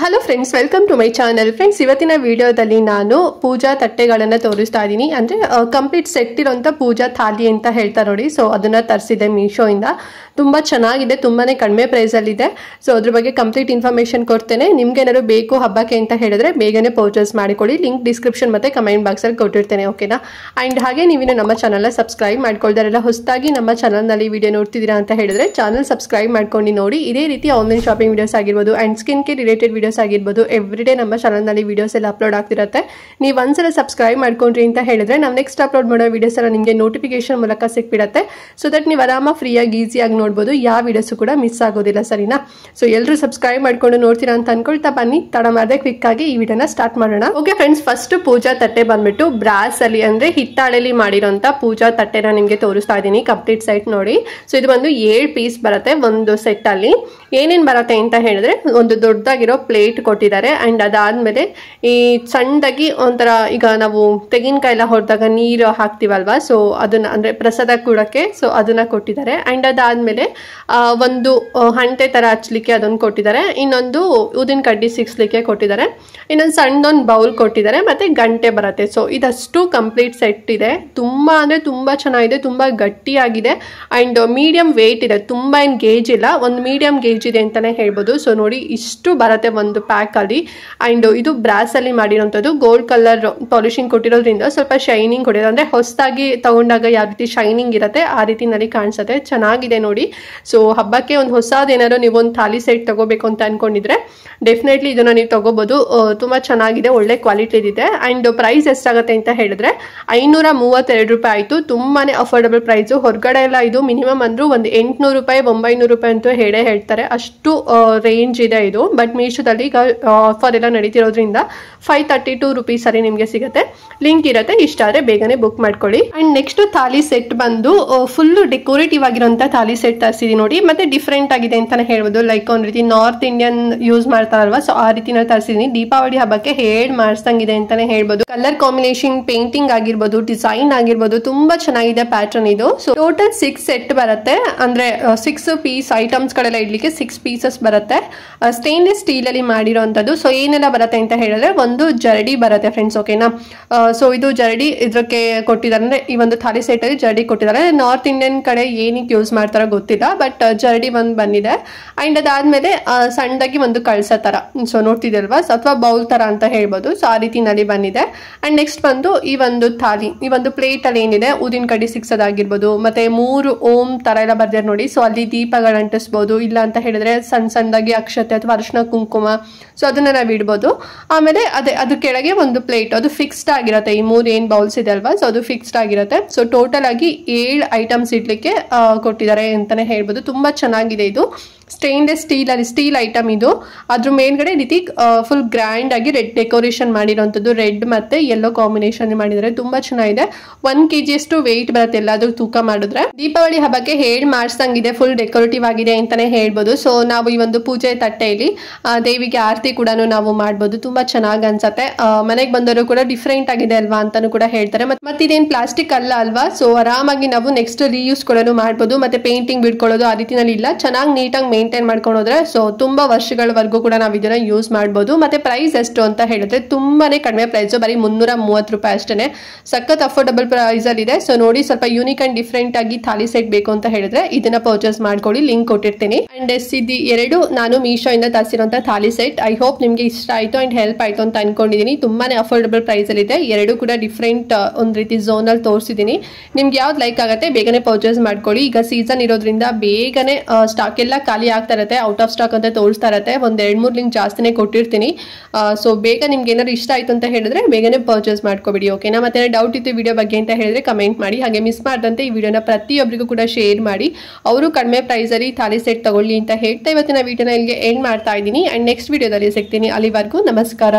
Hello friends, welcome to my channel. Friends, ಇವತ್ತಿನ ವಿಡಿಯೋದಲ್ಲಿ ನಾನು ಪೂಜಾ ತಟ್ಟೆಗಳನ್ನು ತೋರಿಸ್ತಾ ಇದ್ದೀನಿ. ಅಂದರೆ ಕಂಪ್ಲೀಟ್ ಸೆಟ್ ಇರೋಂಥ ಪೂಜಾ ಥಾಲಿ ಅಂತ ಹೇಳ್ತಾ ನೋಡಿ. ಸೊ ಅದನ್ನು ತರಿಸಿದೆ ಮೀಶೋಯಿಂದ. ತುಂಬ ಚೆನ್ನಾಗಿದೆ, ತುಂಬಾ ಕಡಿಮೆ ಪ್ರೈಸಲ್ಲಿದೆ. ಸೊ ಅದ್ರ ಬಗ್ಗೆ ಕಂಪ್ಲೀಟ್ ಇನ್ಫಾರ್ಮೇಷನ್ ಕೊಡ್ತೇನೆ. ನಿಮ್ಗೇನಾದ್ರು ಬೇಕು ಹಬ್ಬಕ್ಕೆ ಅಂತ ಹೇಳಿದ್ರೆ ಬೇಗನೆ ಪರ್ಚೇಸ್ ಮಾಡಿಕೊಳ್ಳಿ. ಲಿಂಕ್ ಡಿಸ್ಕ್ರಿಪ್ಷನ್ ಮತ್ತು ಕಮೆಂಟ್ ಬಾಕ್ಸಲ್ಲಿ ಕೊಟ್ಟಿರ್ತೇನೆ, ಓಕೆನಾ? ಆ್ಯಂಡ್ ಹಾಗೆ ನೀವಿನ್ನು ನಮ್ಮ ಚಾನಲ್ನ ಸಬ್ಸ್ಕ್ರೈಬ್ ಮಾಡ್ಕೊಳ್ದಾರೆಲ್ಲ ಹೊಸದಾಗಿ ನಮ್ಮ ಚಾನಲ್ನಲ್ಲಿ ವಿಡಿಯೋ ನೋಡ್ತಿದ್ದೀರಾ ಅಂತ ಹೇಳಿದ್ರೆ ಚಾನಲ್ ಸಬ್ಸ್ಕ್ರೈಬ್ ಮಾಡ್ಕೊಂಡು ನೋಡಿ. ಇದೇ ರೀತಿ ಆನ್ಲೈನ್ ಶಾಪಿಂಗ್ ವಿಡಿಯೋಸ್ ಆಗಿರ್ಬೋದು and skin care related videos ಆಗಿರ್ಬೋದು ಎವ್ರಿಡೇ ನಮ್ಮ ಚಾನಲ್ನಲ್ಲಿ ವಿಡಿಯೋಸ್ ಎಲ್ಲ ಅಪ್ಲೋಡ್ ಆಗ್ತಿರುತ್ತೆ. ನೀವು ಒಂದ್ಸಲ ಸಬ್ಸ್ಕ್ರೈಬ್ ಮಾಡ್ಕೊಂಡ್ರಿ ಅಂತ ಹೇಳಿದ್ರೆ ನಾವು ನೆಕ್ಸ್ಟ್ ಅಪ್ಲೋಡ್ ಮಾಡೋ ವಿಡಿಯೋಸ್ ಎಲ್ಲ ನಿಮಗೆ ನೋಟಿಫಿಕೇಶನ್ ಮೂಲಕ ಸಿಕ್ಬಿಡುತ್ತೆ. ಸೊ ದಟ್ ನೀವು ಆರಾಮಾಗಿ ಫ್ರೀಯಾಗಿ ಈಸಿಯಾಗಿ ನೋಡ್ಬೋದು, ಯಾವ ವಿಡಿಯೋಸು ಕೂಡ ಮಿಸ್ ಆಗೋದಿಲ್ಲ, ಸರಿನಾ? ಸೊ ಎಲ್ಲರೂ ಸಬ್ಸ್ಕ್ರೈಬ್ ಮಾಡ್ಕೊಂಡು ನೋಡ್ತೀರಾ ಅಂತ ಅನ್ಕೊಳ್ತಾ ಬನ್ನಿ, ತಡ ಮಾಡದೆ ಕ್ವಿಕ್ ಆಗಿ ಈ ವಿಡಿಯೋನ ಸ್ಟಾರ್ಟ್ ಮಾಡೋಣ. ಓಕೆ ಫ್ರೆಂಡ್ಸ್, ಫಸ್ಟ್ ಪೂಜಾ ತಟ್ಟೆ ಬಂದ್ಬಿಟ್ಟು ಬ್ರಾಸ್ ಅಲ್ಲಿ ಅಂದ್ರೆ ಹಿತ್ತಾಳೆಲಿ ಮಾಡಿರೋಂಥ ಪೂಜಾ ತಟ್ಟೆನ ನಿಮಗೆ ತೋರಿಸ್ತಾ ಇದ್ದೀನಿ. ಕಂಪ್ಲೀಟ್ ಸೆಟ್ ನೋಡಿ. ಸೊ ಇದು ಒಂದು 7 ಪೀಸ್ ಬರುತ್ತೆ ಒಂದು ಸೆಟ್ ಅಲ್ಲಿ. ಏನೇನ್ ಬರುತ್ತೆ ಅಂತ ಹೇಳಿದ್ರೆ ಒಂದು ದೊಡ್ಡದಾಗಿರೋ ಪ್ಲೇಟ್ ಕೊಟ್ಟಿದ್ದಾರೆ. ಅಂಡ್ ಅದಾದ್ಮೇಲೆ ಈ ಸಣ್ಣದಾಗಿ ಒಂಥರ ಈಗ ನಾವು ತೆಂಗಿನಕಾಯಿ ಎಲ್ಲ ಹೊಡೆದಾಗ ನೀರು ಹಾಕ್ತಿವಲ್ವಾ, ಸೊ ಅದನ್ನ ಅಂದ್ರೆ ಪ್ರಸಾದ ಕೂಡಕ್ಕೆ, ಸೊ ಅದನ್ನ ಕೊಟ್ಟಿದ್ದಾರೆ. ಅಂಡ್ ಅದಾದ್ಮೇಲೆ ಒಂದು ಹಂಟೆ ತರ ಹಚ್ಲಿಕ್ಕೆ ಅದನ್ನ ಕೊಟ್ಟಿದ್ದಾರೆ. ಇನ್ನೊಂದು ಉದಿನ ಕಡ್ಡಿ ಸಿಕ್ಸ್ಲಿಕ್ಕೆ ಕೊಟ್ಟಿದ್ದಾರೆ. ಇನ್ನೊಂದು ಸಣ್ಣದೊಂದು ಬೌಲ್ ಕೊಟ್ಟಿದ್ದಾರೆ. ಮತ್ತೆ ಗಂಟೆ ಬರುತ್ತೆ. ಸೊ ಇದಷ್ಟು ಕಂಪ್ಲೀಟ್ ಸೆಟ್ ಇದೆ. ತುಂಬಾ ಅಂದ್ರೆ ತುಂಬಾ ಚೆನ್ನಾಗಿದೆ, ತುಂಬಾ ಗಟ್ಟಿಯಾಗಿದೆ. ಅಂಡ್ ಮೀಡಿಯಂ ವೇಟ್ ಇದೆ, ತುಂಬಾ ಏನ್ ಗೇಜ್ ಇಲ್ಲ, ಒಂದು ಮೀಡಿಯಂ ಗೇಜ್ ಇದೆ ಅಂತಾನೆ ಹೇಳ್ಬೋದು. ಸೊ ನೋಡಿ, ಇಷ್ಟು ಬರುತ್ತೆ ಒಂದು ಪ್ಯಾಕ್ ಅಲ್ಲಿ. ಅಂಡ್ ಇದು ಬ್ರಾಸ್ ಅಲ್ಲಿ ಮಾಡಿರೋಂಥದ್ದು. ಗೋಲ್ಡ್ ಕಲರ್ ಪಾಲಿಶಿಂಗ್ ಕೊಟ್ಟಿರೋದ್ರಿಂದ ಸ್ವಲ್ಪ ಶೈನಿಂಗ್ ಕೊಟ್ಟಿದೆ. ಅಂದ್ರೆ ಹೊಸದಾಗಿ ತಗೊಂಡಾಗ ಯಾವ ರೀತಿ ಶೈನಿಂಗ್ ಇರುತ್ತೆ ಆ ರೀತಿನಲ್ಲಿ ಕಾಣಿಸುತ್ತೆ. ಚೆನ್ನಾಗಿದೆ ನೋಡಿ. ಸೊ ಹಬ್ಬಕ್ಕೆ ಒಂದು ಹೊಸದೇನಾದ್ರು ನೀವು ಒಂದು ಥಾಲಿ ಸೆಟ್ ತಗೋಬೇಕು ಅಂತ ಅನ್ಕೊಂಡಿದ್ರೆ ಡೆಫಿನೆಟ್ಲಿ ಇದನ್ನ ನೀವು ತಗೋಬಹುದು. ತುಂಬಾ ಚೆನ್ನಾಗಿದೆ, ಒಳ್ಳೆ ಕ್ವಾಲಿಟಿ ಇದೆ. ಅಂಡ್ ಪ್ರೈಸ್ ಎಷ್ಟಾಗುತ್ತೆ ಅಂತ ಹೇಳಿದ್ರೆ 532 ರೂಪಾಯಿ ಆಯ್ತು. ತುಂಬಾನೇ ಅಫೋರ್ಡಬಲ್ ಪ್ರೈಸ್. ಹೊರಗಡೆ ಎಲ್ಲ ಇದು ಮಿನಿಮಮ್ ಅಂದ್ರೂ ಒಂದು 800 ರೂಪಾಯಿ 900 ರೂಪಾಯಿ ಅಂತೂ ಹೇಳ್ತಾರೆ, ಅಷ್ಟು ರೇಂಜ್ ಇದೆ ಇದು. ಬಟ್ ಮೀಶೋದಲ್ಲಿ ಈಗ ಆಫರ್ ಎಲ್ಲ ನಡೀತಿರೋದ್ರಿಂದ 532 ರೂಪೀಸ್ ಅಲ್ಲಿ ನಿಮಗೆ ಸಿಗುತ್ತೆ. ಲಿಂಕ್ ಇರುತ್ತೆ, ಇಷ್ಟ ಆದ್ರೆ ಬೇಗನೆ ಬುಕ್ ಮಾಡ್ಕೊಳ್ಳಿ. ಅಂಡ್ ನೆಕ್ಸ್ಟ್ ಥಾಲಿ ಸೆಟ್ ಬಂದು ಫುಲ್ ಡೆಕೋರೇಟಿವ್ ಆಗಿರೋಂಥ ಥಾಲಿ ಸೆಟ್ ತರಿಸಿದೀನಿ ನೋಡಿ. ಮತ್ತೆ ಡಿಫ್ರೆಂಟ್ ಆಗಿದೆ ಅಂತಾನೆ ಹೇಳ್ಬೋದು. ಲೈಕ್ ಒಂದ್ ರೀತಿ ನಾರ್ತ್ ಇಂಡಿಯನ್ ಯೂಸ್ ಮಾಡ್ತಾರಲ್ವಾ, ಸೊ ಆ ರೀತಿ ನಾನು ತರಿಸಿದೀನಿ. ದೀಪಾವಳಿ ಹಬ್ಬಕ್ಕೆ ಮಾಡಿಸ್ದಂಗಿದೆ ಅಂತಾನೆ ಹೇಳ್ಬೋದು. ಕಲರ್ ಕಾಂಬಿನೇಷನ್, ಪೇಂಟಿಂಗ್ ಆಗಿರ್ಬೋದು, ಡಿಸೈನ್ ಆಗಿರ್ಬೋದು, ತುಂಬಾ ಚೆನ್ನಾಗಿದೆ ಪ್ಯಾಟರ್ನ್ ಇದು. ಸೊ ಟೋಟಲ್ 6 ಸೆಟ್ ಬರುತ್ತೆ. ಅಂದ್ರೆ 6 ಪೀಸ್ ಐಟಮ್ಸ್ ಗಳೆಲ್ಲ ಇಡ್ಲಿಕ್ಕೆ 6 ಪೀಸಸ್ ಬರುತ್ತೆ. ಸ್ಟೇನ್ಲೆಸ್ ಸ್ಟೀಲ್ ಅಲ್ಲಿ ಮಾಡಿರೋಂಥದ್ದು. ಸೊ ಏನೆಲ್ಲ ಬರುತ್ತೆ ಅಂತ ಹೇಳಿದ್ರೆ ಒಂದು ಜರಡಿ ಬರುತ್ತೆ ಫ್ರೆಂಡ್ಸ್, ಓಕೆನಾ? ಸೊ ಇದು ಜರಡಿ ಇದಕ್ಕೆ ಕೊಟ್ಟಿದ್ದಾರೆ. ಅಂದ್ರೆ ಈ ಒಂದು ಥಾಲಿ ಸೆಟ್ ಅಲ್ಲಿ ಜರಡಿ ಕೊಟ್ಟಿದ್ದಾರೆ. ನಾರ್ತ್ ಇಂಡಿಯನ್ ಕಡೆ ಏನಕ್ಕೆ ಯೂಸ್ ಮಾಡ್ತಾರೋ ಗೊತ್ತಿಲ್ಲ, ಬಟ್ ಜರಡಿ ಒಂದು ಬಂದಿದೆ. ಅಂಡ್ ಅದಾದ್ಮೇಲೆ ಸಣ್ಣದಾಗಿ ಒಂದು ಕಳಸ ತರ, ಸೊ ನೋಡ್ತಿದಲ್ವಾ, ಅಥವಾ ಬೌಲ್ ತರ ಅಂತ ಹೇಳ್ಬೋದು. ಸೊ ಆ ರೀತಿನಲ್ಲಿ ಬಂದಿದೆ. ಅಂಡ್ ನೆಕ್ಸ್ಟ್ ಬಂದು ಈ ಒಂದು ಥಾಲಿ, ಈ ಒಂದು ಪ್ಲೇಟ್ ಅಲ್ಲಿ ಏನಿದೆ ಉದಿನ ಕಡ್ಡಿ ಸಿಕ್ಸೋದಾಗಿರ್ಬೋದು, ಮತ್ತೆ 3 ಓಂ ತರ ಎಲ್ಲ ಬರ್ದಿದ್ದಾರೆ ನೋಡಿ. ಸೊ ಅಲ್ಲಿ ದೀಪಗಳು ಅಂಟಿಸ್ಬೋದು, ಇಲ್ಲ ಅಂತ ಹೇಳಿದ್ರೆ ಸಣ್ಣದಾಗಿ ಅಕ್ಷತೆ ಅಥವಾ ಅರಿಶಿನ ಕುಂಕುಮ, ಸೊ ಅದನ್ನ ನಾವು ಇಡ್ಬೋದು. ಆಮೇಲೆ ಅದ್ರ ಕೆಳಗೆ ಒಂದು ಪ್ಲೇಟ್, ಅದು ಫಿಕ್ಸ್ಡ್ ಆಗಿರುತ್ತೆ. ಈ 3 ಏನ್ ಬೌಲ್ಸ್ ಇದೆ ಅಲ್ವಾ, ಸೊ ಅದು ಫಿಕ್ಸ್ಡ್ ಆಗಿರುತ್ತೆ. ಸೊ ಟೋಟಲ್ ಆಗಿ 7 ಐಟಮ್ಸ್ ಇಡ್ಲಿಕ್ಕೆ ಕೊಟ್ಟಿದ್ದಾರೆ ಅಂತಾನೆ ಹೇಳ್ಬೋದು. ತುಂಬಾ ಚೆನ್ನಾಗಿದೆ ಇದು. ಸ್ಟೇನ್ಲೆಸ್ ಸ್ಟೀಲ್ ಅಲ್ಲಿ ಸ್ಟೀಲ್ ಐಟಮ್ ಇದು. ಅದ್ರ ಮೇಲ್ಗಡೆ ರೀತಿ ಫುಲ್ ಗ್ರ್ಯಾಂಡ್ ಆಗಿ ರೆಡ್ ಡೆಕೋರೇಷನ್ ಮಾಡಿರೋಂಥದ್ದು. ರೆಡ್ ಮತ್ತೆ ಯೆಲ್ಲೋ ಕಾಂಬಿನೇಷನ್ ಮಾಡಿದರೆ ತುಂಬಾ ಚೆನ್ನಾಗಿದೆ. 1 kg ಅಷ್ಟು ವೆಯ್ಟ್ ಬರುತ್ತೆ ಎಲ್ಲಾದ್ರೂ ತೂಕ ಮಾಡಿದ್ರೆ. ದೀಪಾವಳಿ ಹಬ್ಬಕ್ಕೆ ಮಾಡಿಸ್ದಂಗಿದೆ, ಫುಲ್ ಡೆಕೋರೇಟಿವ್ ಆಗಿದೆ ಅಂತಾನೆ ಹೇಳ್ಬೋದು. ಸೊ ನಾವು ಈ ಒಂದು ಪೂಜೆ ತಟ್ಟೆಯಲ್ಲಿ ದೇವಿಗೆ ಆರತಿ ಕೂಡ ನಾವು ಮಾಡ್ಬೋದು. ತುಂಬಾ ಚೆನ್ನಾಗಿ ಅನ್ಸತ್ತೆ. ಮನೆಗೆ ಬಂದವರು ಕೂಡ ಡಿಫ್ರೆಂಟ್ ಆಗಿದೆ ಅಲ್ವಾ ಅಂತಾನು ಕೂಡ ಹೇಳ್ತಾರೆ. ಮತ್ತೆ ಇದೇನ್ ಪ್ಲಾಸ್ಟಿಕ್ ಅಲ್ಲ ಅಲ್ವಾ, ಸೊ ಆರಾಮಾಗಿ ನಾವು ನೆಕ್ಸ್ಟ್ ರೀಯೂಸ್ ಕೂಡ ಮಾಡ್ಬೋದು. ಮತ್ತೆ ಪೇಂಟಿಂಗ್ ಬಿಡ್ಕೊಳ್ಳೋದು ಆ ರೀತಿನಲ್ಲಿ ಇಲ್ಲ, ಚೆನ್ನಾಗಿ ನೀಟಾಗಿ ಮೇಂಟೈನ್ ಮಾಡ್ಕೊಂಡು ಹೋದ್ರೆ ಸೊ ತುಂಬಾ ವರ್ಷಗಳವರೆಗೂ ಕೂಡ ನಾವು ಇದನ್ನ ಯೂಸ್ ಮಾಡ್ಬೋದು. ಮತ್ತೆ ಪ್ರೈಸ್ ಎಷ್ಟು ಅಂತ ಹೇಳಿದ್ರೆ ತುಂಬಾನೇ ಕಡಿಮೆ ಪ್ರೈಸ್, ಬರೀ 330 ರೂಪಾಯಿ ಅಷ್ಟೇ. ಸಖತ್ ಅಫೋರ್ಡಬಲ್ ಪ್ರೈಸ್ ಅಲ್ಲಿ ಇದೆ. ಸೊ ನೋಡಿ, ಸ್ವಲ್ಪ ಯೂನಿಕ್ ಅಂಡ್ ಡಿಫ್ರೆಂಟ್ ಆಗಿ ಥಾಲಿ ಸೆಟ್ ಬೇಕು ಅಂತ ಹೇಳಿದ್ರೆ ಇದನ್ನ ಪರ್ಚೇಸ್ ಮಾಡ್ಕೊಳ್ಳಿ, ಲಿಂಕ್ ಕೊಟ್ಟಿರ್ತೀನಿ. ಅಂಡ್ ಇದು 2 ನಾನು ಮೀಶೋ ಇಂದ ತರಿಸಿರುವಂತ ಥಾಲಿ ಸೆಟ್. ಐ ಹೋಪ್ ನಿಮ್ಗೆ ಇಷ್ಟ ಆಯ್ತು ಅಂಡ್ ಹೆಲ್ಪ್ ಆಯ್ತು ಅಂತ ಅನ್ಕೊಂಡಿದೀನಿ. ತುಂಬಾನೇ ಅಫೋರ್ಡಬಲ್ ಪ್ರೈಸ್ ಅಲ್ಲಿ ಇದೆ. 2 ಕೂಡ ಡಿಫ್ರೆಂಟ್ ಒಂದ್ ರೀತಿ ಝೋನ್ ಅಲ್ಲಿ ತೋರಿಸಿದೀನಿ. ನಿಮ್ಗೆ ಯಾವ್ದು ಲೈಕ್ ಆಗುತ್ತೆ ಬೇಗನೆ ಪರ್ಚೇಸ್ ಮಾಡ್ಕೊಳ್ಳಿ. ಈಗ ಸೀಸನ್ ಇರೋದ್ರಿಂದ ಬೇಗನೆ ಸ್ಟಾಕ್ ಎಲ್ಲ ಖಾಲಿ ಆಗ್ತಾ ಇರುತ್ತೆ, ಔಟ್ ಆಫ್ ಸ್ಟಾಕ್ ಅಂತ ತೋರಿಸ್ತಾ ಇರುತ್ತೆ. ಒಂದ್ 2-3 ಲಿಂಕ್ ಜಾಸ್ತಿನೇ ಕೊಟ್ಟಿರ್ತೀನಿ. ಸೊ ಬೇಗ ನಿಮ್ಗೆ ಏನಾದ್ರು ಇಷ್ಟ ಆಯ್ತು ಅಂತ ಹೇಳಿದ್ರೆ ಬೇಗನೆ ಪರ್ಚೇಸ್ ಮಾಡ್ಕೊಬಿಡಿ, ಓಕೆನಾ? ಮತ್ತೆ ಡೌಟ್ ಇತ್ತು ವಿಡಿಯೋ ಬಗ್ಗೆ ಅಂತ ಹೇಳಿದ್ರೆ ಕಮೆಂಟ್ ಮಾಡಿ. ಹಾಗೆ ಮಿಸ್ ಮಾಡದಂತೆ ಈ ವಿಡಿಯೋನ ಪ್ರತಿಯೊಬ್ಬರಿಗೂ ಕೂಡ ಶೇರ್ ಮಾಡಿ, ಅವರು ಕಡಿಮೆ ಪ್ರೈಸ್ ಅಲ್ಲಿ ಥಾಲಿ ಸೆಟ್ ತಗೊಳ್ಳಿ ಅಂತ ಹೇಳ್ತಾ ಇವತ್ತಿನ ವಿಡಿಯೋನ ಇಲ್ಲಿಗೆ ಎಂಡ್ ಮಾಡ್ತಾ ಇದ್ದೀನಿ. ಅಂಡ್ ನೆಕ್ಸ್ಟ್ ವಿಡಿಯೋದಲ್ಲಿ ಸಿಗ್ತೀನಿ. ಅಲ್ಲಿವರೆಗೂ ನಮಸ್ಕಾರ.